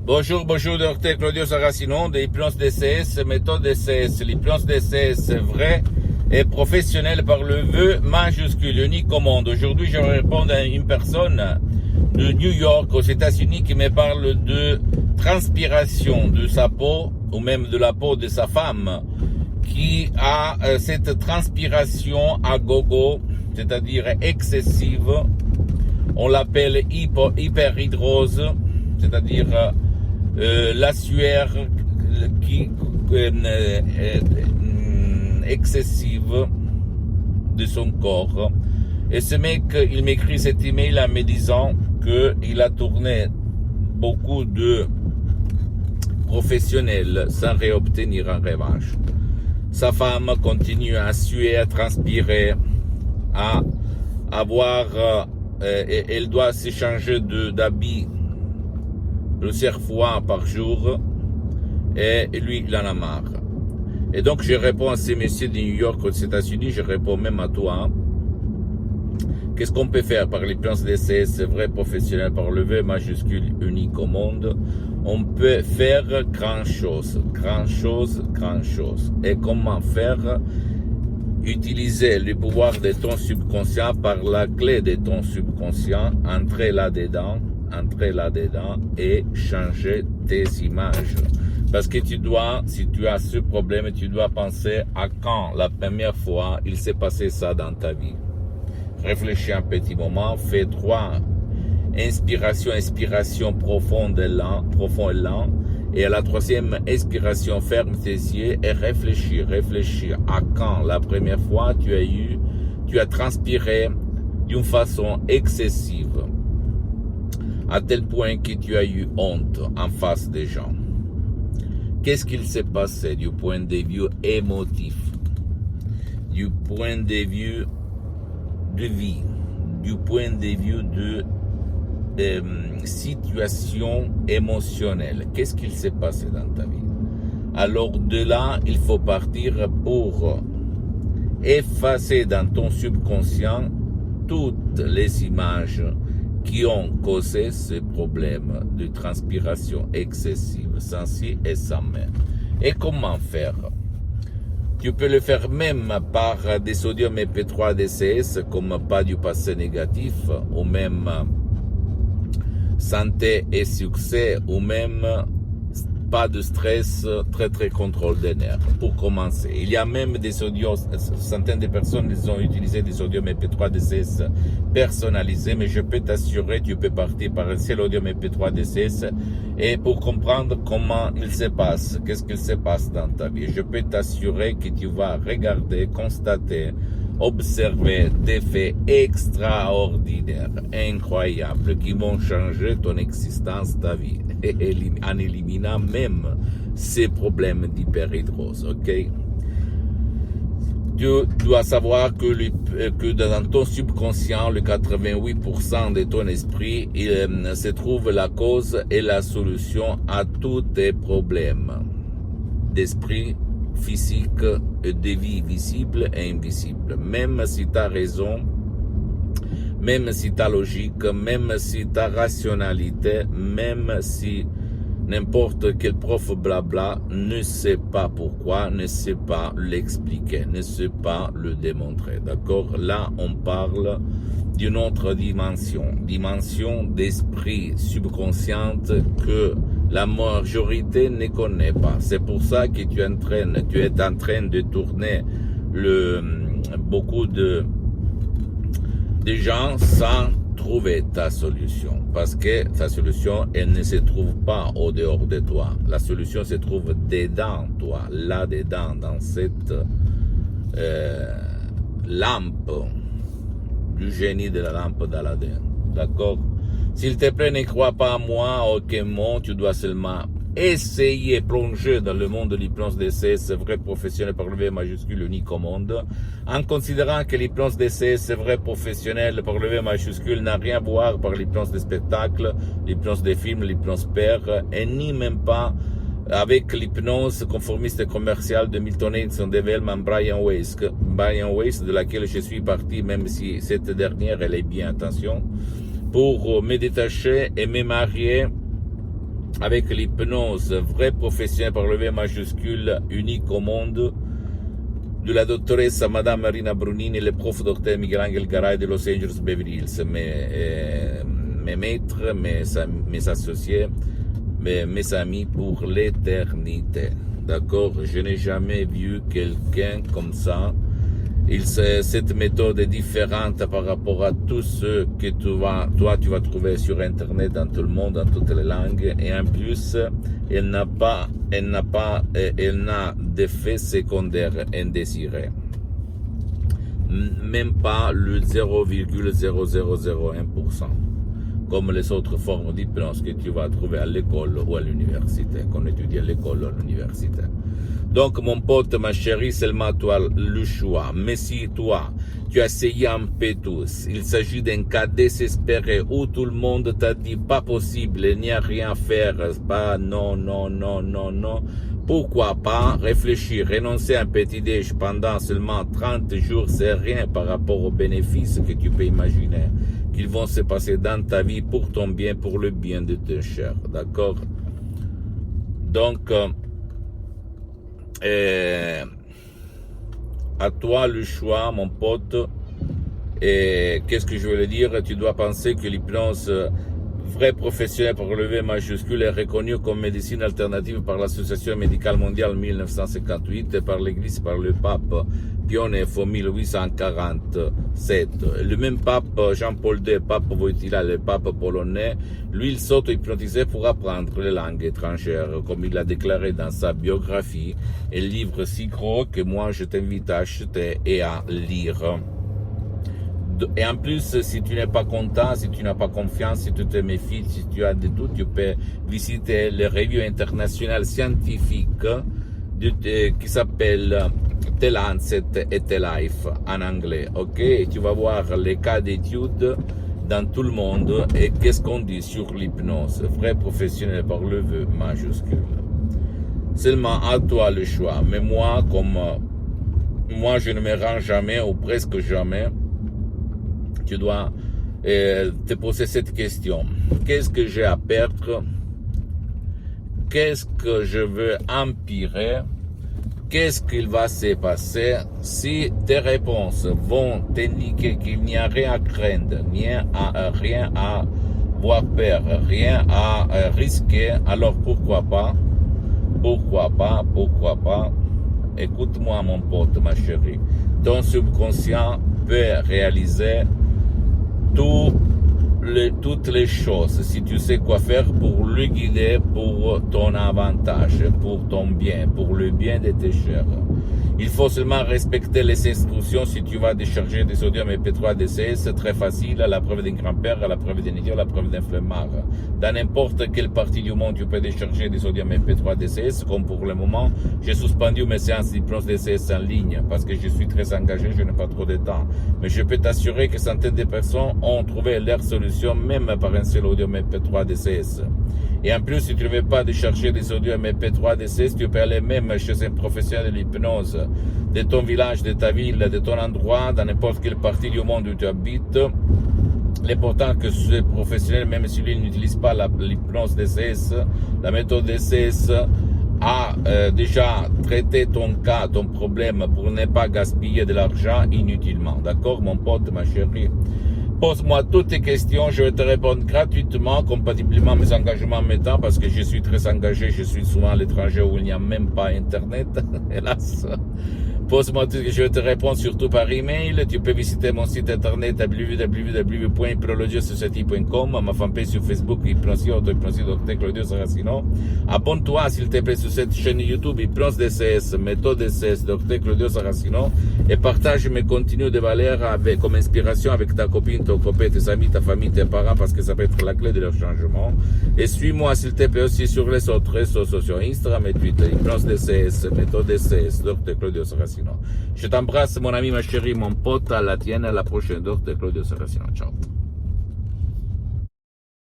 Bonjour, docteur Claudio Saracino de l'hypnose DCS, méthode DCS. L'hypnose DCS vrai et professionnel par le vœu majuscule, unique au monde. Aujourd'hui, je vais répondre à une personne de New York, aux États-Unis, qui me parle de transpiration de sa peau, ou même de la peau de sa femme, qui a cette transpiration à gogo, c'est-à-dire excessive. On l'appelle hyperhidrose, c'est-à-dire la sueur qui excessive de son corps. Et ce mec, il m'écrit cet email en me disant qu'il a tourné beaucoup de professionnels sans réobtenir en revanche. Sa femme continue à suer, à transpirer, à avoir, elle doit s'échanger d'habits plusieurs fois par jour, et lui, il en a marre. Et donc, je réponds à ces messieurs de New York, aux États-Unis, je réponds même à toi. Qu'est-ce qu'on peut faire par l'hypnose DCS, vrai professionnel, par le V majuscule unique au monde? On peut faire grand chose. Et comment faire? Utiliser le pouvoir de ton subconscient par la clé de ton subconscient, entrer là-dedans et changer tes images. Parce que tu dois, si tu as ce problème, tu dois penser à quand la première fois il s'est passé ça dans ta vie. Réfléchis un petit moment, fais 3 inspiration profonde et lent, et à la 3e expiration, ferme tes yeux et réfléchis à quand la première fois tu as transpiré d'une façon excessive, à tel point que tu as eu honte en face des gens. Qu'est-ce qu'il s'est passé du point de vue émotif, du point de vue de vie, du point de vue de situation émotionnelle? Qu'est-ce qu'il s'est passé dans ta vie? Alors de là, il faut partir pour effacer dans ton subconscient toutes les images qui ont causé ce problème de transpiration excessive, sans ci et sans mais. Et comment faire? Tu peux le faire même par des sodium EP3 DCS, comme pas du passé négatif, ou même santé et succès, ou même pas de stress, très contrôle des nerfs. Pour commencer, il y a même des sodium, centaines de personnes ils ont utilisé des sodium EP3 DCS personnalisés, mais je peux t'assurer, tu peux partir par un seul sodium EP3 DCS, et pour comprendre comment il se passe, qu'est-ce qu'il se passe dans ta vie, je peux t'assurer que tu vas regarder, constater, observer des faits extraordinaires, incroyables, qui vont changer ton existence, ta vie, en éliminant même ces problèmes d'hyperhidrose, ok? Tu dois savoir que dans ton subconscient, le 88% de ton esprit, il se trouve la cause et la solution à tous tes problèmes d'esprit, physique et de vie visible et invisible. Même si tu as raison, même si tu as logique, même si tu as rationalité, même si n'importe quel prof blabla ne sait pas pourquoi, ne sait pas l'expliquer, ne sait pas le démontrer. D'accord? Là, on parle d'une autre dimension d'esprit subconsciente que la majorité ne connaît pas. C'est pour ça que tu es en train de tourner beaucoup de gens sans trouver ta solution. Parce que ta solution, elle ne se trouve pas au dehors de toi. La solution se trouve dedans toi, là-dedans, dans cette lampe du génie de la lampe d'Aladin. D'accord? S'il te plaît, ne crois pas à moi, aucun mot, tu dois seulement essayer, plonger dans le monde de l'hypnose DCS, vrai professionnel par le V majuscule unique au monde, en considérant que l'hypnose DCS, vrai professionnel par le V majuscule, n'a rien à voir par l'hypnose des spectacles, l'hypnose des films, l'hypnose père, et ni même pas avec l'hypnose conformiste et commerciale de Milton Erickson, de Wellman, Brian Weiss, de laquelle je suis parti, même si cette dernière, elle est bien, attention, pour me détacher et me marier avec l'hypnose, vrai professionnel par le V majuscule, unique au monde, de la doctoressa Madame Marina Brunini et le prof docteur Miguel-Angel Garay de Los Angeles Beverly Hills, mes maîtres, mes associés, mes amis pour l'éternité. D'accord? Je n'ai jamais vu quelqu'un comme ça. Cette méthode est différente par rapport à tout ce que tu vas trouver sur Internet, dans tout le monde, dans toutes les langues. Et en plus, elle n'a d'effet secondaire indésiré. Même pas le 0,0001%. Comme les autres formes d'hypnose que tu vas trouver à l'école ou à l'université, qu'on étudie à l'école ou à l'université. Donc, mon pote, ma chérie, seulement toi le choix. Mais si toi, tu as essayé un peu tous, il s'agit d'un cas désespéré où tout le monde t'a dit pas possible, il n'y a rien à faire, pas non. Pourquoi pas réfléchir, renoncer à un petit déj pendant seulement 30 jours, c'est rien par rapport aux bénéfices que tu peux imaginer qu'ils vont se passer dans ta vie pour ton bien, pour le bien de tes chers, d'accord? Donc, à toi le choix, mon pote. Et qu'est-ce que je veux dire? Tu dois penser que l'hypnose vrai professionnel par le V majuscule est reconnue comme médecine alternative par l'Association médicale mondiale en 1958 et par l'Église, par le pape Pie IX en 1847. Le même pape Jean-Paul II, pape Wojtyła, le pape polonais, lui il s'auto-hypnotisait pour apprendre les langues étrangères, comme il l'a déclaré dans sa biographie, un livre si gros que moi je t'invite à acheter et à lire. Et en plus, si tu n'es pas content, si tu n'as pas confiance, si tu te méfies, si tu as des doutes, tu peux visiter les revues internationales scientifiques qui s'appellent The Lancet et The Life en anglais, ok? Et tu vas voir les cas d'études dans tout le monde et qu'est-ce qu'on dit sur l'hypnose, vrai professionnel par le V majuscule. Seulement à toi le choix. Mais moi, je ne me rends jamais ou presque jamais. Tu dois te poser cette question. Qu'est-ce que j'ai à perdre? Qu'est-ce que je veux empirer? Qu'est-ce qu'il va se passer si tes réponses vont t'indiquer qu'il n'y a rien à craindre, rien à voir peur, rien à risquer? Alors pourquoi pas? Écoute-moi mon pote, ma chérie. Ton subconscient peut réaliser toutes les choses, si tu sais quoi faire pour le guider pour ton avantage, pour ton bien, pour le bien de tes chers. Il faut seulement respecter les instructions. Si tu vas décharger des sodium MP3 DCS, c'est très facile, à la preuve d'un grand-père, à la preuve d'un idiot, à la preuve d'un flemmard. Dans n'importe quelle partie du monde, tu peux décharger des sodium MP3 DCS, comme pour le moment, j'ai suspendu mes séances d'hypnose DCS en ligne, parce que je suis très engagé, je n'ai pas trop de temps. Mais je peux t'assurer que centaines de personnes ont trouvé leur solution, même par un seul audio MP3 DCS. Et en plus, si tu ne veux pas décharger des audios MP3 DCS, tu peux aller même chez un professionnel de l'hypnose de ton village, de ta ville, de ton endroit, dans n'importe quelle partie du monde où tu habites. L'important que ce professionnel, même si lui n'utilise pas l'hypnose DCS, la méthode DCS, a déjà traité ton cas, ton problème, pour ne pas gaspiller de l'argent inutilement. D'accord, mon pote, ma chérie? Pose-moi toutes tes questions, je vais te répondre gratuitement, compatiblement à mes engagements en même temps, parce que je suis très engagé, je suis souvent à l'étranger où il n'y a même pas Internet, hélas. Pose-moi tout, je vais te répondre surtout par email. Tu peux visiter mon site internet www.hypnologiasociety.com, ma fanpage sur Facebook, Hypnosie, auto-hypnosie, Dr Claudio Saracino. Abonne-toi, s'il te plaît, sur cette chaîne YouTube, Hypnose DCS, méthode DCS, Dr Claudio Saracino, et partage mes contenus de valeur comme inspiration avec ta copine, ton copain, tes amis, ta famille, tes parents, parce que ça peut être la clé de leur changement. Et suis-moi, s'il te plaît, aussi sur les autres réseaux sociaux, Instagram et Twitter, Hypnose DCS, méthode DCS, Dr Claudio Saracino. Je t'embrasse, mon ami, ma chérie, mon pote, à la tienne, à la prochaine. Dr Claudio Saracino. Ciao.